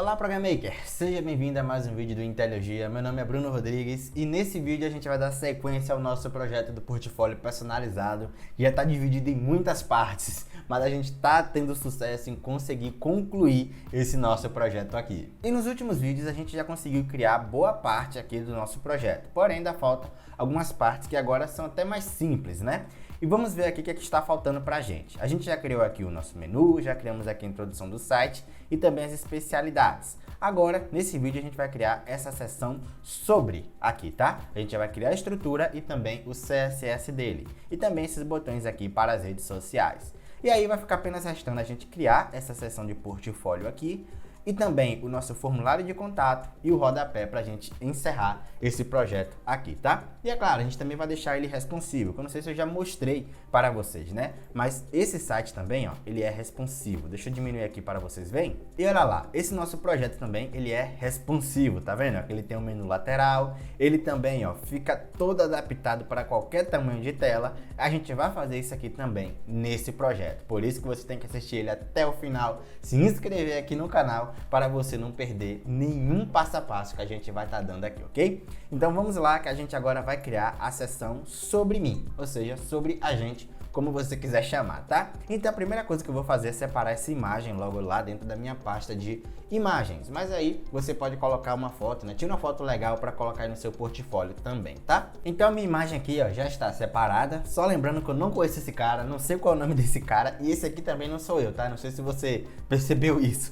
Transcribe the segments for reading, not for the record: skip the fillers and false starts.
Olá, Programaker! Seja bem-vindo a mais um vídeo do Inteligia. Meu nome é Bruno Rodrigues e nesse vídeo a gente vai dar sequência ao nosso projeto do portfólio personalizado, que já está dividido em muitas partes, mas a gente está tendo sucesso em conseguir concluir esse nosso projeto aqui. E nos últimos vídeos a gente já conseguiu criar boa parte aqui do nosso projeto, porém ainda faltam algumas partes que agora são até mais simples, né? E vamos ver aqui o que está faltando para a gente. A gente já criou aqui o nosso menu, já criamos aqui a introdução do site e também as especialidades. Agora, nesse vídeo, a gente vai criar essa seção sobre aqui, tá? A gente já vai criar a estrutura e também o CSS dele. E também esses botões aqui para as redes sociais. E aí vai ficar apenas restando a gente criar essa seção de portfólio aqui, e também o nosso formulário de contato e o rodapé para a gente encerrar esse projeto aqui, tá? E é claro, a gente também vai deixar ele responsivo, que eu não sei se eu já mostrei para vocês, né? Mas esse site também, ó, ele é responsivo. Deixa eu diminuir aqui para vocês verem. E olha lá, esse nosso projeto também, ele é responsivo, tá vendo? Ele tem um menu lateral, ele também, ó, fica todo adaptado para qualquer tamanho de tela. A gente vai fazer isso aqui também nesse projeto. Por isso que você tem que assistir ele até o final, se inscrever aqui no canal, para você não perder nenhum passo a passo que a gente vai estar dando aqui, ok? Então vamos lá que a gente agora vai criar a seção sobre mim, ou seja, sobre a gente, como você quiser chamar, tá? Então a primeira coisa que eu vou fazer é separar essa imagem logo lá dentro da minha pasta de imagens. Mas aí você pode colocar uma foto, né? Tira uma foto legal para colocar aí no seu portfólio também, tá? Então a minha imagem aqui, ó, já está separada. Só lembrando que eu não conheço esse cara, não sei qual é o nome desse cara. E esse aqui também não sou eu, tá? Não sei se você percebeu isso.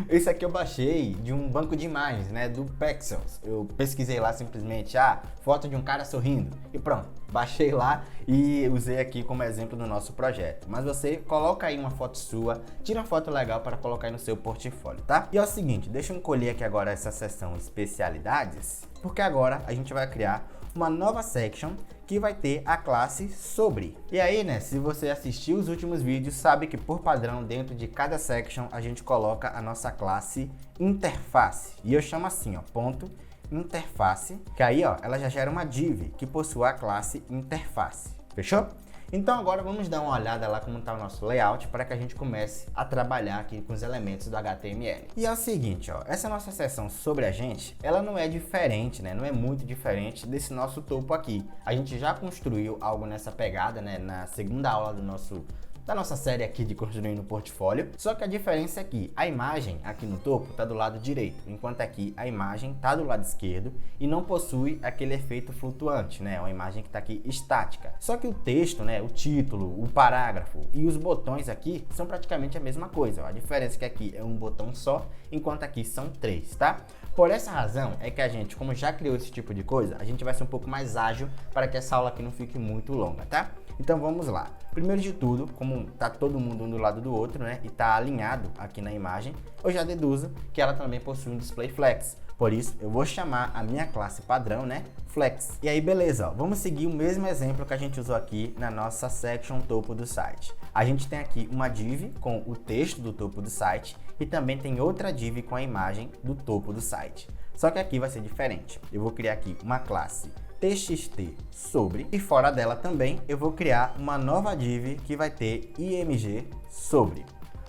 Esse aqui eu baixei de um banco de imagens, né? Do Pexels. Eu pesquisei lá simplesmente, foto de um cara sorrindo. E pronto, baixei lá e usei aqui como exemplo no nosso projeto. Mas você coloca aí uma foto sua, tira uma foto legal para colocar aí no seu portfólio, tá? E é o seguinte, deixa eu encolher aqui agora essa seção especialidades, porque agora a gente vai criar uma nova section que vai ter a classe sobre. E aí, né, se você assistiu os últimos vídeos, sabe que por padrão dentro de cada section a gente coloca a nossa classe interface. E eu chamo assim, ó, ponto interface, que aí, ó, ela já gera uma div que possui a classe interface. Fechou? Então agora vamos dar uma olhada lá como está o nosso layout para que a gente comece a trabalhar aqui com os elementos do HTML. E é o seguinte, ó, essa nossa seção sobre a gente, ela não é diferente, né? Não é muito diferente desse nosso topo aqui. A gente já construiu algo nessa pegada, né? Na segunda aula da nossa série aqui de construindo portfólio, só que a diferença é que a imagem aqui no topo está do lado direito, enquanto aqui a imagem está do lado esquerdo e não possui aquele efeito flutuante, né? Uma imagem que está aqui estática. Só que o texto, né? O título, o parágrafo e os botões aqui são praticamente a mesma coisa. Ó. A diferença é que aqui é um botão só, enquanto aqui são três, tá? Por essa razão é que a gente, como já criou esse tipo de coisa, a gente vai ser um pouco mais ágil para que essa aula aqui não fique muito longa, tá? Então vamos lá. Primeiro de tudo, como tá todo mundo um do lado do outro, né, e tá alinhado aqui na imagem, eu já deduzo que ela também possui um display flex. Por isso, eu vou chamar a minha classe padrão, né, flex. E aí, beleza, ó, vamos seguir o mesmo exemplo que a gente usou aqui na nossa section topo do site. A gente tem aqui uma div com o texto do topo do site e também tem outra div com a imagem do topo do site. Só que aqui vai ser diferente. Eu vou criar aqui uma classe txt sobre e fora dela também eu vou criar uma nova div que vai ter img sobre.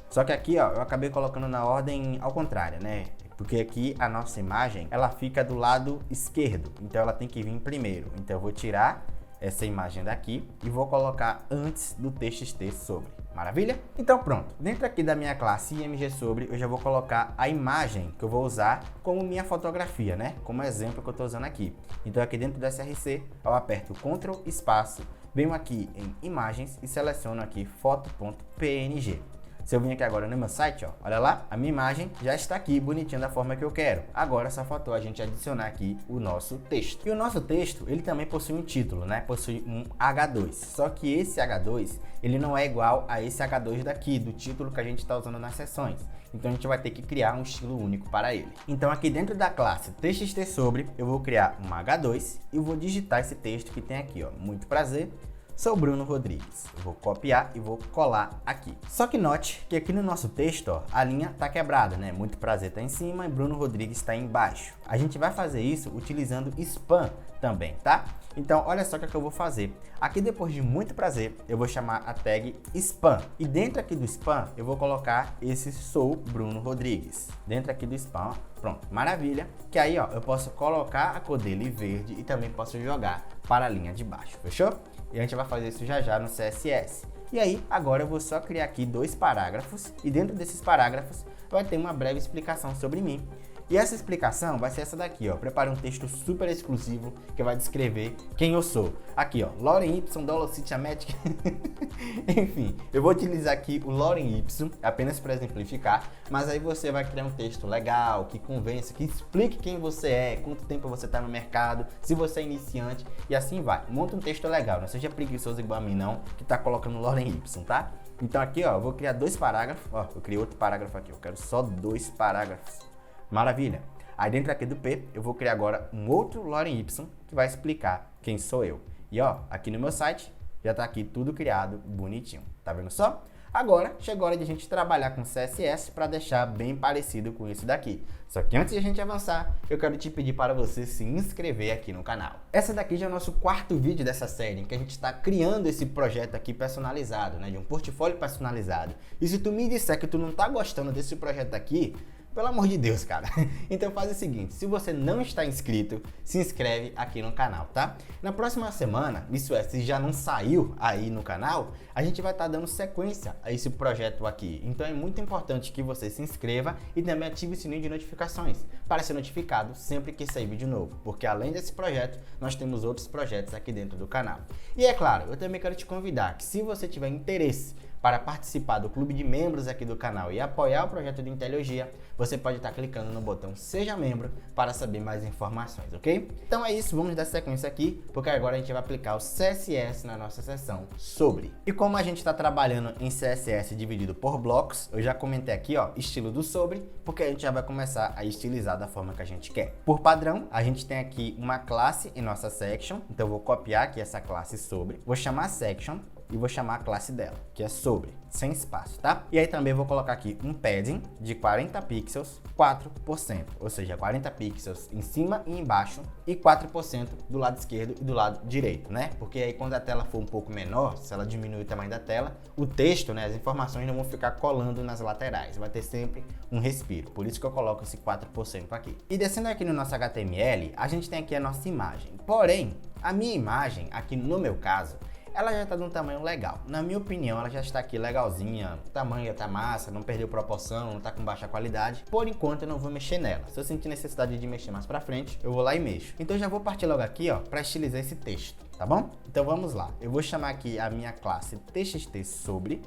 Só que aqui, ó, eu acabei colocando na ordem ao contrário, né? Porque aqui a nossa imagem, ela fica do lado esquerdo, então ela tem que vir primeiro. Então eu vou tirar essa imagem daqui e vou colocar antes do txt sobre. Maravilha? Então pronto, dentro aqui da minha classe img sobre, eu já vou colocar a imagem que eu vou usar como minha fotografia, né? Como exemplo que eu estou usando aqui. Então aqui dentro do src, eu aperto Ctrl espaço, venho aqui em imagens e seleciono aqui foto.png. Se eu vim aqui agora no meu site, ó, olha lá, a minha imagem já está aqui bonitinha da forma que eu quero. Agora só faltou a gente adicionar aqui o nosso texto. E o nosso texto, ele também possui um título, né? Possui um H2. Só que esse H2, ele não é igual a esse H2 daqui, do título que a gente está usando nas seções. Então a gente vai ter que criar um estilo único para ele. Então aqui dentro da classe txt sobre, eu vou criar um H2 e vou digitar esse texto que tem aqui, ó. Muito prazer. Sou Bruno Rodrigues. Eu vou copiar e vou colar aqui. Só que note que aqui no nosso texto, ó, a linha tá quebrada, né? Muito prazer tá em cima e Bruno Rodrigues está embaixo. A gente vai fazer isso utilizando spam também, tá? Então, olha só o que eu vou fazer. Aqui, depois de muito prazer, eu vou chamar a tag spam. E dentro aqui do spam, eu vou colocar esse sou Bruno Rodrigues. Dentro aqui do spam, ó, pronto, maravilha. Que aí, ó, eu posso colocar a cor dele verde e também posso jogar para a linha de baixo, fechou? E a gente vai fazer isso já já no CSS. E aí, agora eu vou só criar aqui 2 parágrafos e dentro desses parágrafos vai ter uma breve explicação sobre mim. E essa explicação vai ser essa daqui, ó. Preparei um texto super exclusivo que vai descrever quem eu sou. Aqui, ó, Loren Y, Dolocity Ametic. Enfim, eu vou utilizar aqui o Loren Y apenas para exemplificar, mas aí você vai criar um texto legal, que convença, que explique quem você é, quanto tempo você está no mercado, se você é iniciante e assim vai. Monta um texto legal, não seja preguiçoso igual a mim não, que tá colocando Loren Y, tá? Então aqui, ó, eu vou criar 2 parágrafos, ó, eu criei outro parágrafo aqui, eu quero só 2 parágrafos. Maravilha! Aí dentro aqui do P, eu vou criar agora um outro Loren Y que vai explicar quem sou eu. E ó, aqui no meu site já tá aqui tudo criado bonitinho. Tá vendo só? Agora chegou a hora de a gente trabalhar com CSS para deixar bem parecido com isso daqui. Só que antes de a gente avançar, eu quero te pedir para você se inscrever aqui no canal. Essa daqui já é o nosso 4º vídeo dessa série, em que a gente está criando esse projeto aqui personalizado, né, de um portfólio personalizado. E se tu me disser que tu não tá gostando desse projeto aqui, pelo amor de Deus, cara. Então faz o seguinte, se você não está inscrito, se inscreve aqui no canal, tá? Na próxima semana, isso é, se já não saiu aí no canal, a gente vai estar dando sequência a esse projeto aqui. Então é muito importante que você se inscreva e também ative o sininho de notificações para ser notificado sempre que sair vídeo novo, porque além desse projeto, nós temos outros projetos aqui dentro do canal. E é claro, eu também quero te convidar que se você tiver interesse para participar do clube de membros aqui do canal e apoiar o projeto de Inteligia, você pode estar clicando no botão Seja Membro para saber mais informações, ok? Então é isso, vamos dar sequência aqui, porque agora a gente vai aplicar o CSS na nossa seção sobre. E como a gente está trabalhando em CSS dividido por blocos, eu já comentei aqui, ó, estilo do sobre, porque a gente já vai começar a estilizar da forma que a gente quer. Por padrão, a gente tem aqui uma classe em nossa section, então eu vou copiar aqui essa classe sobre, vou chamar section, e vou chamar a classe dela, que é sobre, sem espaço, tá? E aí também vou colocar aqui um padding de 40 pixels, 4%, ou seja, 40 pixels em cima e embaixo e 4% do lado esquerdo e do lado direito, né? Porque aí quando a tela for um pouco menor, se ela diminuir o tamanho da tela, o texto, né, as informações não vão ficar colando nas laterais, vai ter sempre um respiro, por isso que eu coloco esse 4% aqui. E descendo aqui no nosso HTML, a gente tem aqui a nossa imagem, porém, a minha imagem, aqui no meu caso, ela já está de um tamanho legal. Na minha opinião, ela já está aqui legalzinha, o tamanho está massa, não perdeu proporção, não está com baixa qualidade. Por enquanto eu não vou mexer nela. Se eu sentir necessidade de mexer mais para frente, eu vou lá e mexo. Então eu já vou partir logo aqui, ó, para estilizar esse texto, tá bom? Então vamos lá. Eu vou chamar aqui a minha classe txt sobre,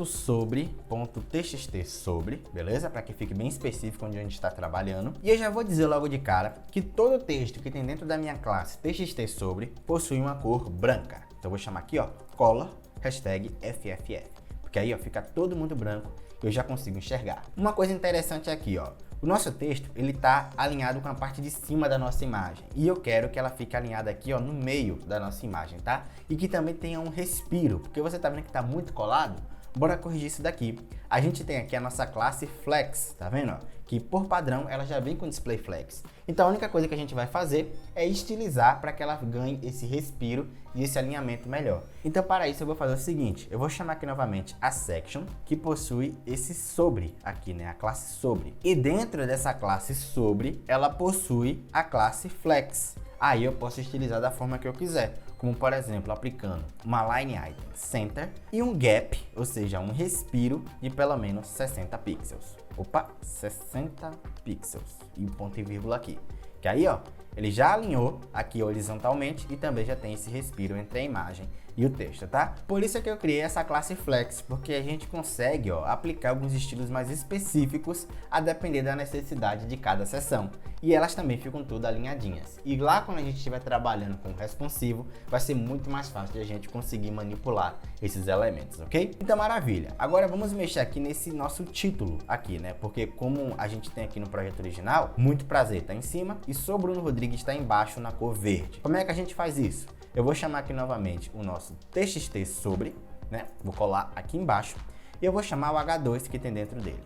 .sobre.txt sobre, beleza? Para que fique bem específico onde a gente está trabalhando. E eu já vou dizer logo de cara que todo texto que tem dentro da minha classe txt sobre possui uma cor branca. Então eu vou chamar aqui, ó, color, #FFF, porque aí, ó, fica todo mundo branco e eu já consigo enxergar. Uma coisa interessante aqui, ó, o nosso texto, ele tá alinhado com a parte de cima da nossa imagem e eu quero que ela fique alinhada aqui, ó, no meio da nossa imagem, tá? E que também tenha um respiro, porque você tá vendo que tá muito colado? Bora corrigir isso daqui. A gente tem aqui a nossa classe Flex, tá vendo? Ó? Que por padrão ela já vem com display flex. Então a única coisa que a gente vai fazer é estilizar para que ela ganhe esse respiro e esse alinhamento melhor. Então para isso eu vou fazer o seguinte, eu vou chamar aqui novamente a section que possui esse sobre aqui, né? A classe sobre. E dentro dessa classe sobre, ela possui a classe Flex. Aí eu posso estilizar da forma que eu quiser, como por exemplo, aplicando uma line item center e um gap, ou seja, um respiro de pelo menos 60 pixels. Opa, 60 pixels e um ponto e vírgula aqui. Que aí, ó, ele já alinhou aqui horizontalmente e também já tem esse respiro entre a imagem e o texto, tá? Por isso é que eu criei essa classe Flex, porque a gente consegue, ó, aplicar alguns estilos mais específicos a depender da necessidade de cada seção. E elas também ficam tudo alinhadinhas. E lá quando a gente estiver trabalhando com responsivo, vai ser muito mais fácil de a gente conseguir manipular esses elementos, ok? Então maravilha. Agora vamos mexer aqui nesse nosso título aqui, né? Porque como a gente tem aqui no projeto original, muito prazer tá em cima e Sou Bruno Rodrigues está embaixo na cor verde. Como é que a gente faz isso? Eu vou chamar aqui novamente o nosso txt sobre, né? Vou colar aqui embaixo e eu vou chamar o H2 que tem dentro dele.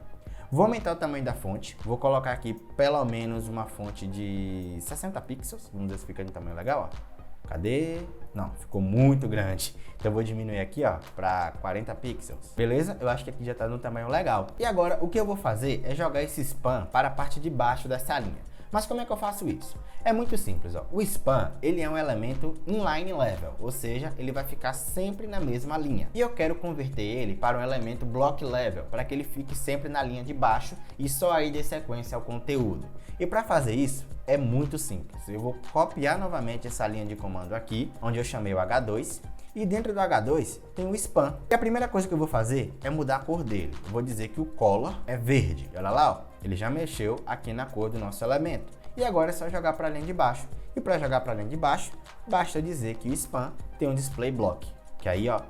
Vou aumentar o tamanho da fonte, vou colocar aqui pelo menos uma fonte de 60 pixels, vamos ver se fica de tamanho legal, ó. Cadê? Não, ficou muito grande. Então eu vou diminuir aqui, ó, para 40 pixels. Beleza? Eu acho que aqui já tá no tamanho legal. E agora, o que eu vou fazer é jogar esse span para a parte de baixo dessa linha. Mas como é que eu faço isso? É muito simples, ó. O span, ele é um elemento inline level, ou seja, ele vai ficar sempre na mesma linha. E eu quero converter ele para um elemento block level, para que ele fique sempre na linha de baixo e só aí dê sequência ao conteúdo. E para fazer isso, é muito simples. Eu vou copiar novamente essa linha de comando aqui, onde eu chamei o H2, e dentro do H2 tem o span. E a primeira coisa que eu vou fazer é mudar a cor dele. Eu vou dizer que o color é verde. Olha lá, ó. Ele já mexeu aqui na cor do nosso elemento. E agora é só jogar para a linha de baixo. E para jogar para a linha de baixo, basta dizer que o span tem um display block. Que aí, ó,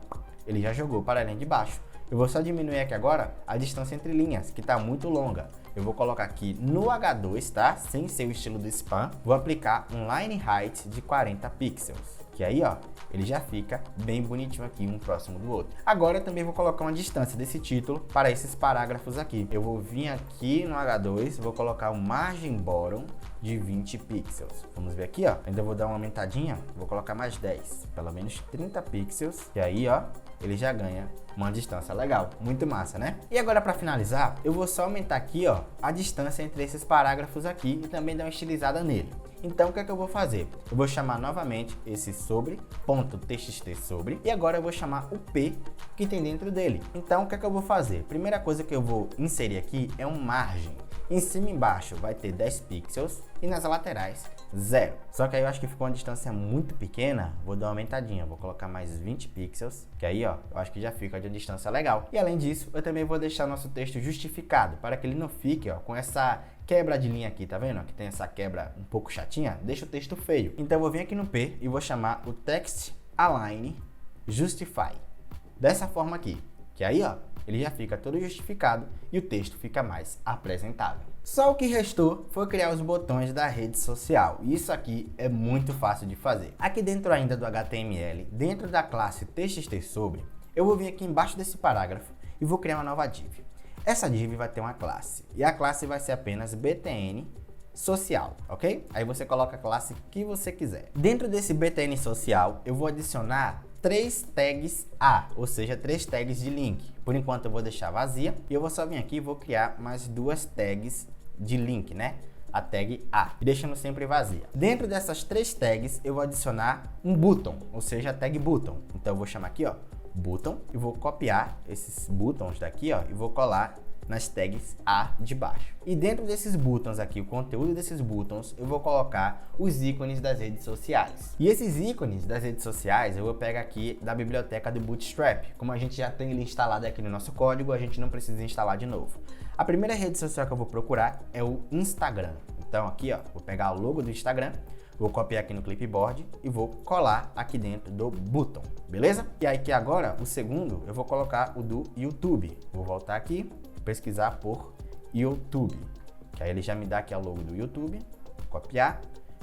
ele já jogou para a linha de baixo. Eu vou só diminuir aqui agora a distância entre linhas, que está muito longa. Eu vou colocar aqui no H2, tá? Sem ser o estilo do span. Vou aplicar um line height de 40 pixels. Que aí, ó, ele já fica bem bonitinho aqui, um próximo do outro. Agora eu também vou colocar uma distância desse título para esses parágrafos aqui. Eu vou vir aqui no H2, vou colocar o margin bottom de 20 pixels. Vamos ver aqui, ó. Ainda vou dar uma aumentadinha, vou colocar mais 10, pelo menos 30 pixels. E aí, ó, ele já ganha uma distância legal. Muito massa, né? E agora, para finalizar, eu vou só aumentar aqui, ó, a distância entre esses parágrafos aqui e também dar uma estilizada nele. Então, o que é que eu vou fazer? Eu vou chamar novamente esse sobre, .txt sobre, e agora eu vou chamar o P que tem dentro dele. Então, o que é que eu vou fazer? Primeira coisa que eu vou inserir aqui é um margem. Em cima e embaixo vai ter 10 pixels e nas laterais 0. Só que aí eu acho que ficou uma distância muito pequena, vou dar uma aumentadinha, vou colocar mais 20 pixels, que aí, ó, eu acho que já fica de uma distância legal. E além disso, eu também vou deixar nosso texto justificado, para que ele não fique, ó, com essa quebra de linha aqui, tá vendo? Que tem essa quebra um pouco chatinha, deixa o texto feio. Então eu vou vir aqui no P e vou chamar o text align justify. Dessa forma aqui, que aí, ó, ele já fica todo justificado e o texto fica mais apresentável. Só o que restou foi criar os botões da rede social. E isso aqui é muito fácil de fazer. Aqui dentro ainda do HTML, dentro da classe txt sobre, eu vou vir aqui embaixo desse parágrafo e vou criar uma nova div. Essa div vai ter uma classe e a classe vai ser apenas btn social, ok? Aí você coloca a classe que você quiser. Dentro desse btn social, eu vou adicionar 3 tags A, ou seja, 3 tags de link. Por enquanto eu vou deixar vazia e eu vou só vir aqui e vou criar mais 2 tags de link, né? A tag A, deixando sempre vazia. Dentro dessas 3 tags eu vou adicionar um button, ou seja, a tag button. Então eu vou chamar aqui, ó, button, e vou copiar esses buttons daqui, ó, e vou colar nas tags A de baixo. E dentro desses buttons aqui, o conteúdo desses buttons, eu vou colocar os ícones das redes sociais. E esses ícones das redes sociais eu vou pegar aqui da biblioteca do Bootstrap. Como a gente já tem ele instalado aqui no nosso código, a gente não precisa instalar de novo. A primeira rede social que eu vou procurar é o Instagram. Então aqui, ó, vou pegar o logo do Instagram, vou copiar aqui no clipboard e vou colar aqui dentro do button, beleza? E aí que agora, o segundo, eu vou colocar o do YouTube. Vou voltar aqui, pesquisar por YouTube, que aí ele já me dá aqui o logo do YouTube, copiar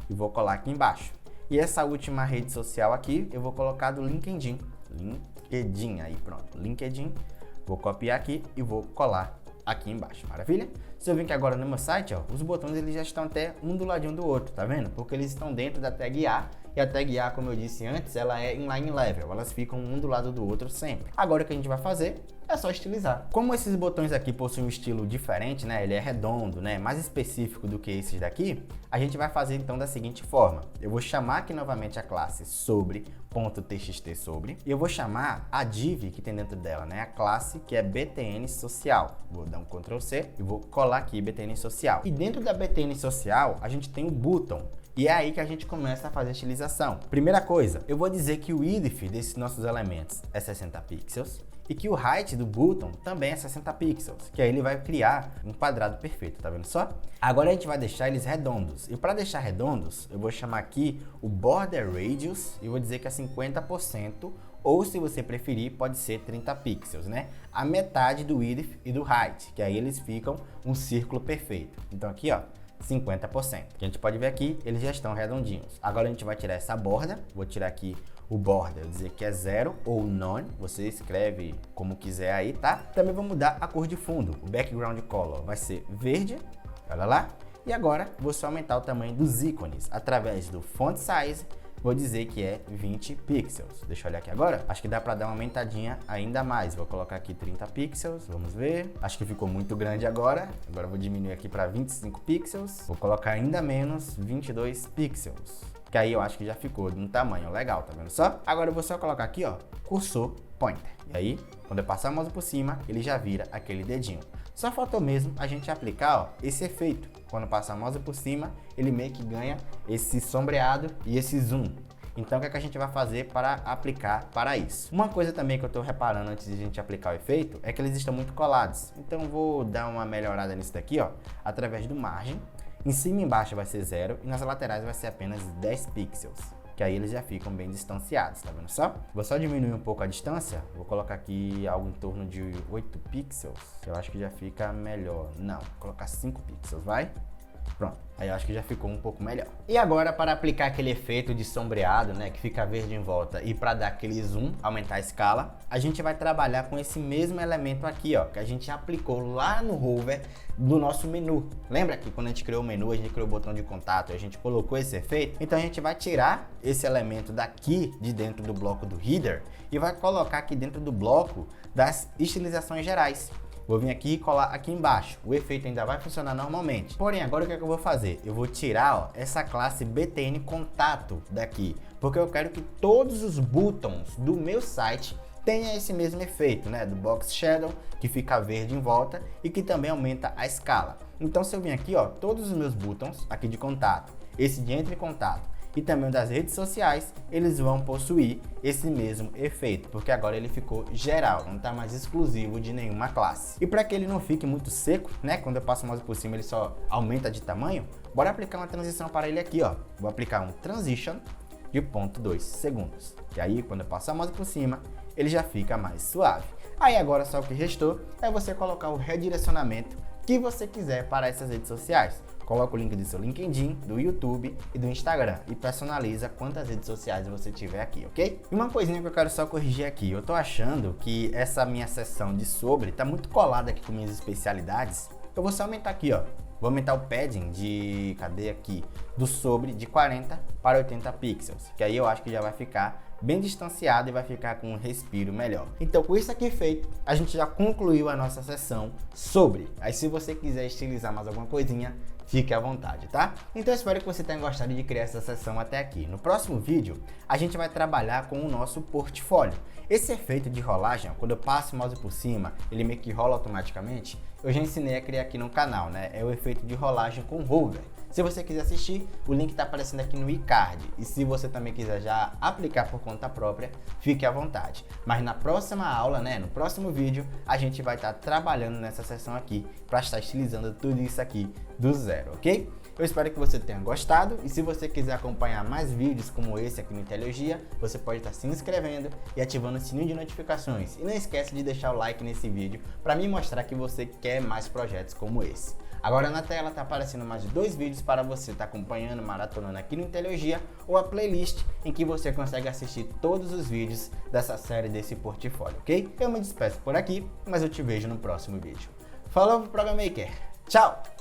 e vou colar aqui embaixo. E essa última rede social aqui, eu vou colocar do LinkedIn. LinkedIn, aí pronto, LinkedIn. Vou copiar aqui e vou colar aqui embaixo, maravilha? Se eu vir aqui agora no meu site, ó, os botões eles já estão até um do ladinho do outro, tá vendo? Porque eles estão dentro da tag A, e a tag A, como eu disse antes, ela é inline level, elas ficam um do lado do outro sempre. Agora o que a gente vai fazer é só estilizar. Como esses botões aqui possuem um estilo diferente, né, ele é redondo, né, mais específico do que esses daqui, a gente vai fazer então da seguinte forma. Eu vou chamar aqui novamente a classe sobre.txt sobre, e eu vou chamar a div que tem dentro dela, né, a classe que é btn social. Vou dar um Ctrl C e vou colar aqui btn social. E dentro da btn social, a gente tem o button. E é aí que a gente começa a fazer a estilização. Primeira coisa, eu vou dizer que o width desses nossos elementos é 60 pixels e que o height do button também é 60 pixels, que aí ele vai criar um quadrado perfeito, tá vendo só? Agora a gente vai deixar eles redondos. E para deixar redondos, eu vou chamar aqui o border radius e vou dizer que é 50%, ou se você preferir, pode ser 30 pixels, né? A metade do width e do height, que aí eles ficam um círculo perfeito. Então aqui, ó, 50%. Que a gente pode ver aqui, eles já estão redondinhos. Agora a gente vai tirar essa borda, vou tirar aqui o border, dizer que é 0 ou none, você escreve como quiser aí, tá? Também vou mudar a cor de fundo, o background color vai ser verde, olha lá. E agora vou só aumentar o tamanho dos ícones através do font size, vou dizer que é 20 pixels. Deixa eu olhar aqui agora. Acho que dá para dar uma aumentadinha ainda mais. Vou colocar aqui 30 pixels, vamos ver. Acho que ficou muito grande agora. Agora eu vou diminuir aqui para 25 pixels. Vou colocar ainda menos, 22 pixels. Que aí eu acho que já ficou de um tamanho legal, tá vendo só? Agora eu vou só colocar aqui, ó, cursor pointer. E aí, quando eu passar o mouse por cima, ele já vira aquele dedinho. Só faltou mesmo a gente aplicar, ó, esse efeito. Quando passar o mouse por cima, ele meio que ganha esse sombreado e esse zoom. Então, o que é que a gente vai fazer para aplicar para isso? Uma coisa também que eu estou reparando antes de a gente aplicar o efeito é que eles estão muito colados. Então, eu vou dar uma melhorada nisso daqui, ó, através do margem. Em cima e embaixo vai ser 0 e nas laterais vai ser apenas 10 pixels. Que aí eles já ficam bem distanciados, tá vendo só? Vou só diminuir um pouco a distância. Vou colocar aqui algo em torno de 8 pixels. Eu acho que já fica melhor. Não, vou colocar 5 pixels, vai? Pronto, aí eu acho que já ficou um pouco melhor. E agora, para aplicar aquele efeito de sombreado, né, que fica verde em volta, e para dar aquele zoom, aumentar a escala, a gente vai trabalhar com esse mesmo elemento aqui, ó, que a gente aplicou lá no hover do nosso menu. Lembra que quando a gente criou o menu, a gente criou o botão de contato, a gente colocou esse efeito? Então a gente vai tirar esse elemento daqui de dentro do bloco do header e vai colocar aqui dentro do bloco das estilizações gerais. Vou vir aqui e colar aqui embaixo. O efeito ainda vai funcionar normalmente. Porém, agora o que é que eu vou fazer? Eu vou tirar, ó, essa classe BTN contato daqui, porque eu quero que todos os buttons do meu site tenha esse mesmo efeito, né? Do box shadow, que fica verde em volta e que também aumenta a escala. Então, se eu vir aqui, ó, todos os meus buttons aqui de contato, esse de entre contato e também o das redes sociais, eles vão possuir esse mesmo efeito, porque agora ele ficou geral, não está mais exclusivo de nenhuma classe. E para que ele não fique muito seco, né, quando eu passo o mouse por cima ele só aumenta de tamanho, bora aplicar uma transição para ele aqui, ó. Vou aplicar um transition de 0,2 segundos. E aí, quando eu passo o mouse por cima, ele já fica mais suave. Aí agora só o que restou é você colocar o redirecionamento que você quiser para essas redes sociais. Coloca o link do seu LinkedIn, do YouTube e do Instagram e personaliza quantas redes sociais você tiver aqui, ok? E uma coisinha que eu quero só corrigir aqui, eu tô achando que essa minha seção de sobre tá muito colada aqui com minhas especialidades. Eu vou só aumentar aqui, ó. Vou aumentar o padding de, cadê aqui, do sobre de 40 para 80 pixels, que aí eu acho que já vai ficar bem distanciado e vai ficar com um respiro melhor. Então, com isso aqui feito, a gente já concluiu a nossa sessão sobre. Aí, se você quiser estilizar mais alguma coisinha, fique à vontade, tá? Então, eu espero que você tenha gostado de criar essa sessão até aqui. No próximo vídeo, a gente vai trabalhar com o nosso portfólio. Esse efeito de rolagem, ó, quando eu passo o mouse por cima, ele meio que rola automaticamente. Eu já ensinei a criar aqui no canal, né? É o efeito de rolagem com hover. Se você quiser assistir, o link está aparecendo aqui no iCard. E se você também quiser já aplicar por conta própria, fique à vontade. Mas na próxima aula, né, no próximo vídeo, a gente vai estar trabalhando nessa sessão aqui para estar estilizando tudo isso aqui do zero, ok? Eu espero que você tenha gostado e se você quiser acompanhar mais vídeos como esse aqui no Intelegia, você pode estar se inscrevendo e ativando o sininho de notificações. E não esquece de deixar o like nesse vídeo para me mostrar que você quer mais projetos como esse. Agora na tela está aparecendo mais de 2 vídeos para você estar acompanhando, maratonando aqui no Intelegia ou a playlist em que você consegue assistir todos os vídeos dessa série desse portfólio, ok? Eu me despeço por aqui, mas eu te vejo no próximo vídeo. Falou, Programmaker! Tchau!